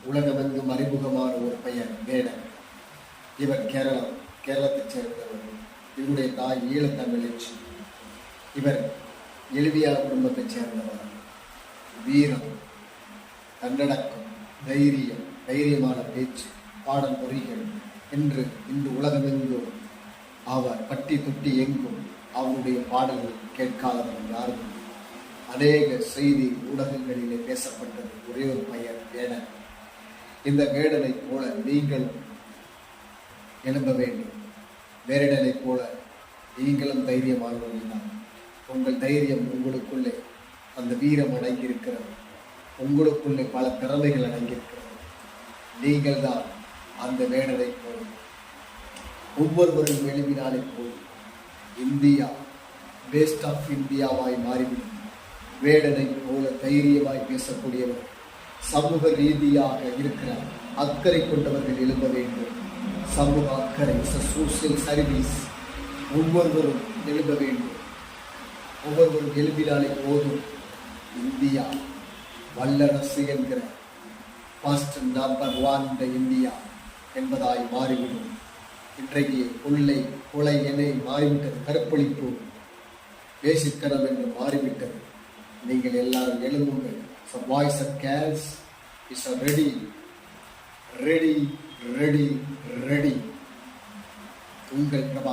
உலகமெங்கும் அறிமுகமான ஒரு பெயர் வேடன். இவர் கேரளத்தைச் சேர்ந்தவர். இவருடைய தாய் ஈழத்தமிழச்சி. இவர் எளிவியா குடும்பத்தைச் சேர்ந்தவர். வீரம், தன்னடக்கம், தைரியமான பேச்சு, பாடல் பொறிகள் என்று இன்று உலகமெங்கும் அவர் பட்டி தொட்டி எங்கும் அவருடைய பாடல்கள் கேட்காதவர் யாரும். அநேக செய்தி ஊடகங்களிலே பேசப்பட்டது ஒரே ஒரு பெயர் வேடன். இந்த வேடனை போல நீங்கள் எழும்ப வேண்டும். வேடனை போல நீங்களும் தைரியமானவர்கள். உங்கள் தைரியம் உங்களுக்குள்ளே அந்த வீரம் அடங்கியிருக்கிறது. உங்களுக்குள்ளே பல திறமைகள் அடங்கியிருக்கிறது. நீங்கள் தான் அந்த வேடனை போல. ஒவ்வொருவரும் எழுப்பினாலே போல் இந்தியா பெஸ்ட் ஆஃப் இந்தியாவாய் மாறிவிடும். வேடனை போல தைரியமாய் பேசக்கூடியவர், சமூக ரீதியாக இருக்கிற அக்கறை கொண்டவர்கள் எழும்ப வேண்டும். சமூக அக்கறை, சோசியல் சர்வீஸ், ஒவ்வொருவரும் எழும்ப வேண்டும். ஒவ்வொருவரும் எழுப்பினாலே போதும் இந்தியா வல்லரசு என்கிற ஃபர்ஸ்ட் நம்பர் 1 இந்தியா என்பதாய் மாறிவிடும். இன்றைக்கு கொலை என மாறிவிட்டது. கற்பழிப்பு, வேசித்தனம் என்று மாறிவிட்டது. நீங்கள் எல்லாரும் எழும்புங்கள். So boys and girls is ready. உங்கள் பிரபா